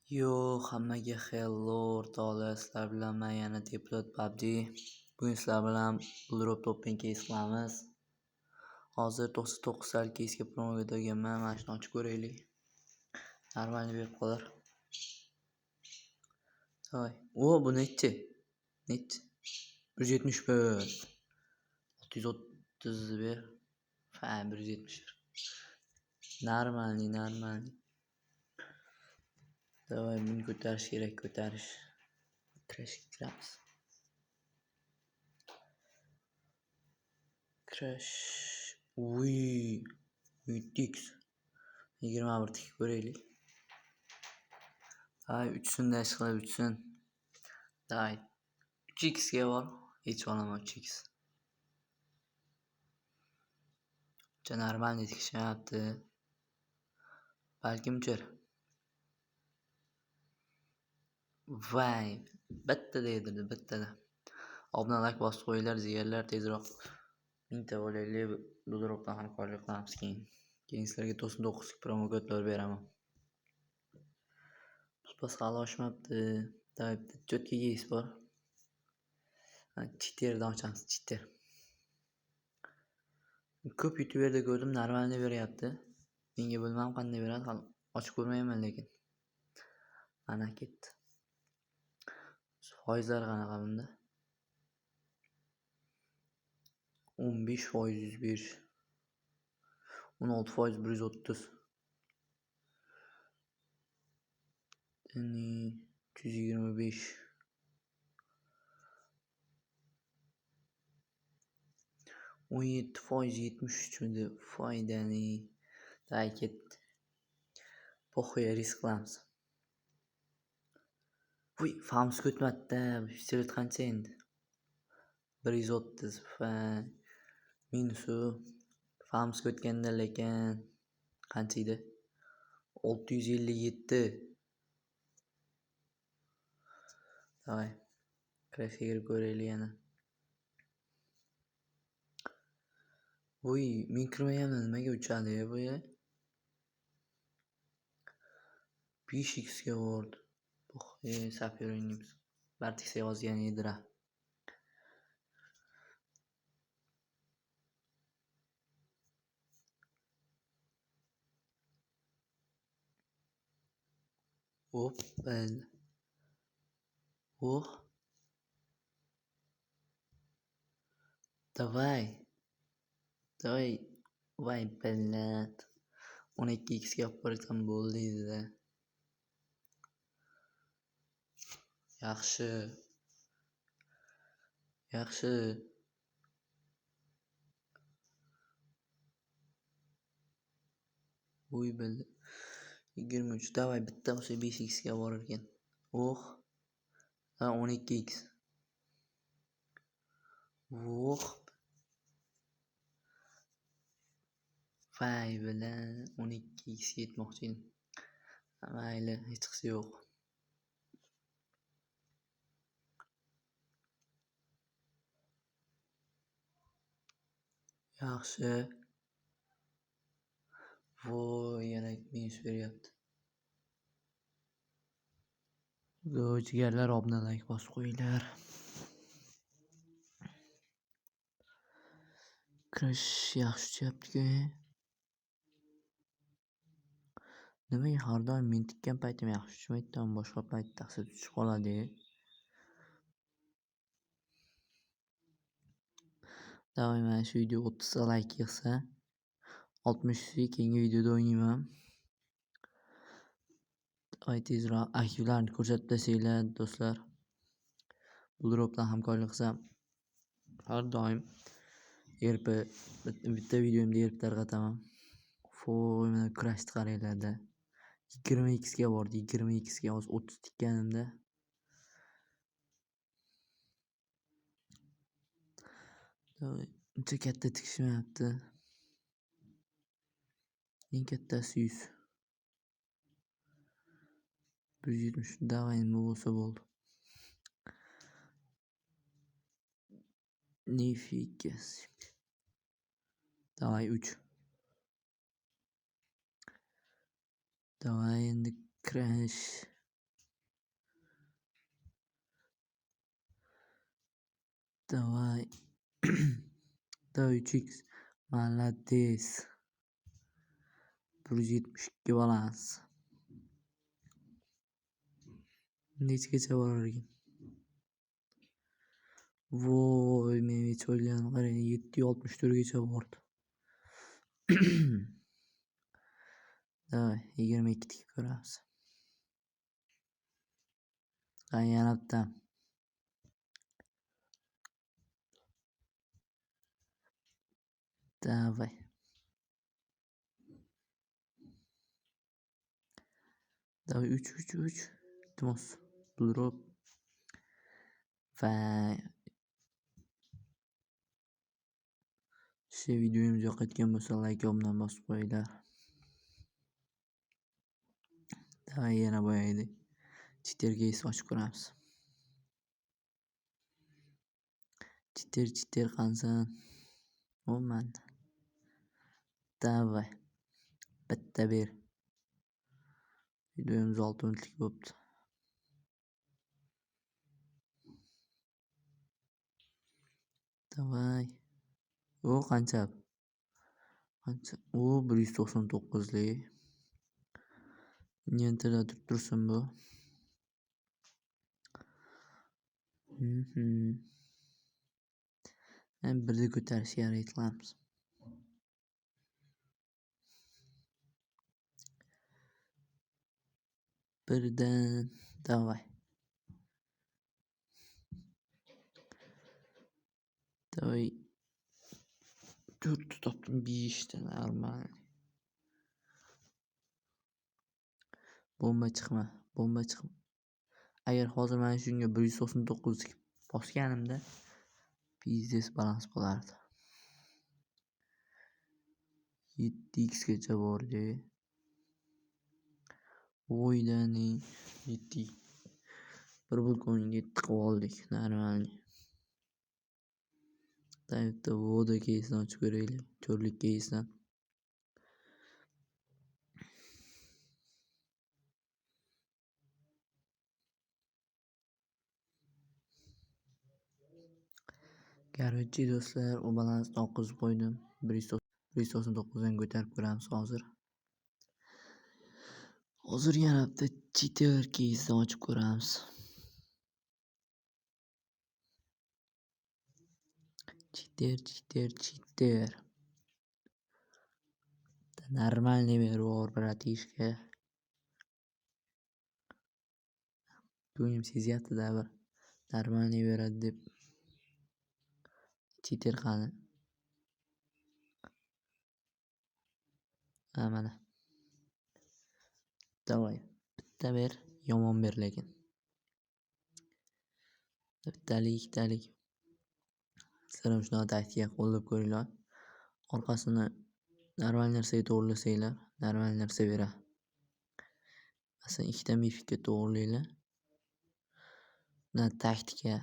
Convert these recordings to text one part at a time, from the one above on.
Yo, hammaga hello o'rtoqlar, sizlar bilan men yana Teplot PUBG. Bugun sizlar bilan Blurop Topping case qilamiz. Hozir 99 tal case'ga promoga o'tganman. Mana shuni ochib ko'raylik. Normalni berib qolar. Voy, bu nechi? Nechi? 171. 630 ber. Fa 171. Normalni. Давай, buni ko'tarish kerak, ko'tarish. Crashga kiramiz. Crash. Tix. 21 tik ko'raylik. Hay, 3 dash qilib 3. Day. 3x ga bor. Hech olaman 3x. Normal netkishyapti. Balkim uchar. Vay, bittada yedirdi, bittada. Obuna like bosib qo'yinglar, zigarlar tezroq 1000 ta bo'laylik. Bluropdan hamkorlik qilamiz keyin sizlarga 99 promo kodlar beraman. Bas hali oshmabdi. Dayb cho'tki yeyish bor. Chiterdan ochamiz, chiter. Ko'p YouTuberda ko'rdim, normalni beryapti. Menga bilmam qanday beradi, ochib ko'rmayman lekin. Mana ketdi. Foizlar qanaqa bunda? 15% 105. 16% 130. Yani 325. 17% 73 midi foydani. Day ketdi. Poxuya risk qilamiz. Voy, fams ko'tmadi-da. Pistolet qancha endi? 130 minusu. Fams ko'tganda lekin qancha edi? 657. Davay. Crashga kirib ko'raylik yana. Voy, men kirmayapman, nimaga uchadi bu ya? 5x ga bordi. Sapir o'ynaymiz. Bartik yozgan edira. Bel. Давай. Voy, bellat. 12x ga olib borsam bo'ldi edi-da. Yaxshi. Voy, belli. 23. Davay, bitta bo'lsa 5x ga borar ekan. 12x. Vay bilan 12x yetmoqchi edim. Mayli, hech qisi yo'q. Yaxshi. Voy, yana minus beryapti. Jigarlar, obuna like bosib qo'yinglar. Crash yaxshi tushyapti-ku. Nimaga har doim men tikkan paytim yaxshi tushmaydi, boshqa payt taqsir tushib qoladi. Davay, mana shu video 30 ta like yig'sa, 60 keyingi videoda o'ynayman. Davay, tezroq aktivlarni ko'rsatib tasanglar do'stlar. Bluropdan hamkorlik qilsam har doim bitta videomda erib tarqataman. Mana crash qaranglarda. 20x ga bordi, 20x ga hozir 30 tikkanimda. Uncha katta tikishmayapti. Eng kattasi 100. 170. Davay, nima bo'lsa bo'ldi. Nifiga. Davay 3. Davay, endi crash. Давай. Давай 3x. Молодец. 172 balans. Nechgacha borar ekan? Voy, men hech o'ylamadim. Qarang, 764 gacha bordi. Давай, 22 tikib ko'ramiz. Yana bitta. Давай. Давай 3. Iltimos. Drop. Va videomiz yoqayotgan bo'lsa, like obuna bosib qo'yinglar. Davay, yana boyagidek chitergeysi ochib ko'ramiz. Chiter qansan? Bo'lmadi. Davay. Bitta ber. Videomiz 6 minutlik bo'libdi. Davay. O qancha? O 199lik. Nyentada tursin bu. Birda ko'tarishga harakat qilamiz. Birdan. Davay. Davay. 4 topdim, 5 ta normal. Bomba chiqma. Agar hozir mana shunga 199 bosganimda biznes balans bo'lardi. 7x gacha bordi. Voydani 7. Bir bulkoning 7 qilib oldik, normal. Bitta voda keysini ochib ko'raylik. Cho'rlik keysidan. Короче, do'stlar, u balansni oqizib qo'ydim. 199 dan ko'tarib ko'ramiz hozir. Hozir yana bitta cheater keysini ochib ko'ramiz. Cheater. Нормальный бор, братишка. Ko'nglim sezyapti-da bir нормальный beradi deb. Cheater qani? Mana. Davay. Bitta ber, yomon ber lekin. Bittalik. Sizlar shunaqa taktika qo'llab ko'ringlar. Orqasini normal narsaga to'g'irlasanglar, normal narsa beradi. Masalan, 2 ta mifikka to'g'irlaylar. Buna taktika.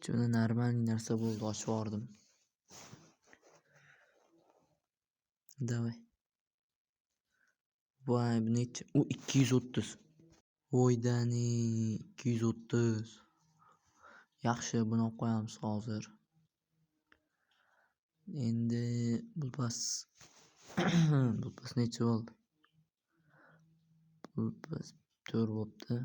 Buni normal narsa bo'ldi, ochib yubordim. Davay. Voy, bu necha? U 230. Voydani 230. Yaxshi, buni olib qo'yamiz hozir. Endi bulpas necha bo'ldi? Bulpas 4 bo'libdi.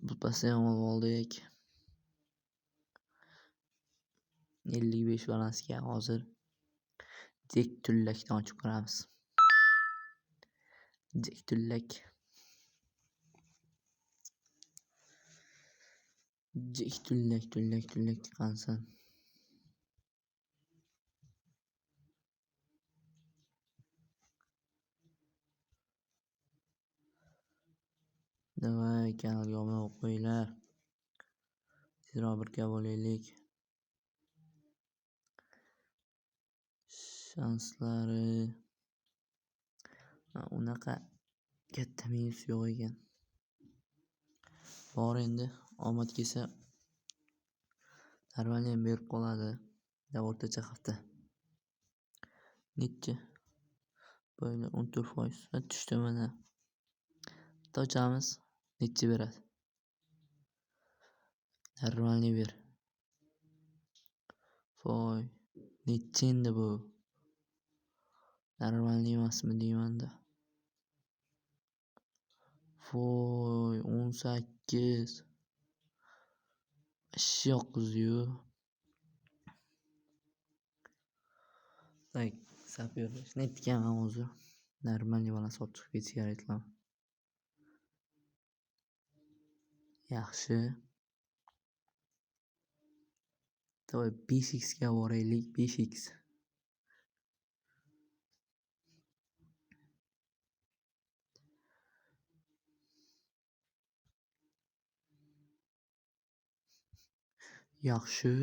Bulpasni ham oldik. 55 balansga hozir Jek tullakdan ochib ko'ramiz. Jek tullak qansan? Davay, kanalga obuna bo'lib qo'yinglar. Tezroq birga bo'laylik. Shanslari unaqa katta minus yo'q ekan. Bor endi, omad kelsa normal ham berib qoladi. Da o'rtacha hafta. nechi? Boylar 14%. Tushdi mana. Bitta ochamiz. Nechi beradi? Normalniy ber. Voy. Nechi endi bu? Normalniy emasmi deyman-da. Voy, 18. Ish yoqqiz-yu. Tak, sapyorlash. Netgan hozir. Normalniy bilan sotib ketishga qilaman. Yaxshi. Davay 5x ga boraylik, 5x. Yaxshi.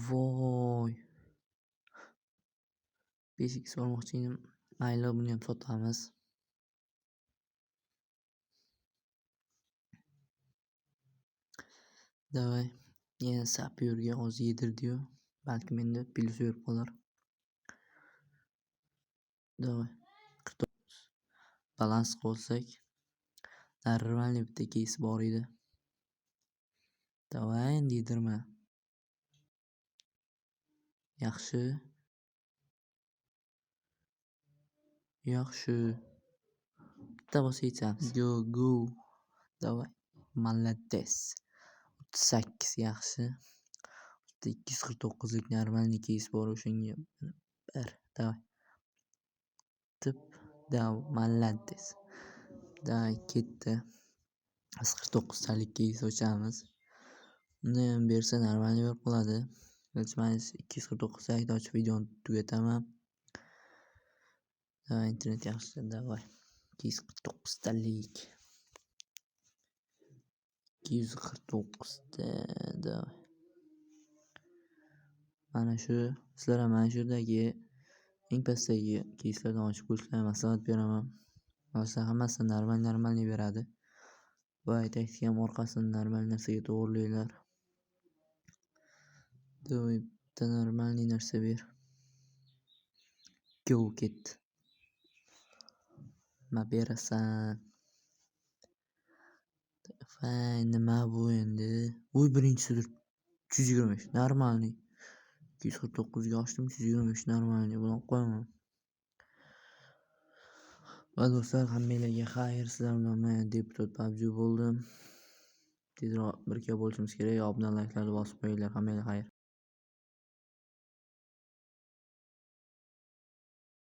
Voy. 5x olmoqchi edim. Mayli, buni ham sotamiz. Davay. Yana sapyorga hozir yedirdi-yu. Balki menda plyus berib qolar. Davay. 49. Balans qilsak, normalniy bitta кейs bor edi. Davay, endi yedirma. Yaxshi. Yaxshi. Bitta bo'lsa yechamiz. Go. Davay. Молодец. 38 yaxshi. 249 lik normalniy кейс bor o'shanga. Bir. Davay. Tip. Молодец. Davay, ketdi. 49 talik кейс ochamiz. Uni ham bersa normalniy berib qoladi. Iltimos 249 talikni ochib videoni tugataman. Davay, internet yaxshi. Davay. 249 talik. 249 ta. Davay. Mana shu sizlar ham mana shu yerdagi eng pastdagi keyslardan ochib ko'rishlarga maslahat beraman. Hozir hammasi normalniy beradi. Va aytaylik ham orqasini normal narsaga to'g'irlaylar. Davay, bitta normalniy narsa ber. Go ket. Nima berasan? Davay, nima bu endi? Voy, birinchisidir. 325 normalniy. 249 ga ochdim, 325 normalniy. Buni qo'yaman. Va do'stlar, hammanglarga xayr. Sizlar bilan men deputat PUBG bo'ldim. Tezroq birga bo'lishimiz kerak. Obuna, layklarni bosib qo'yinglar. Hammanglarga xayr.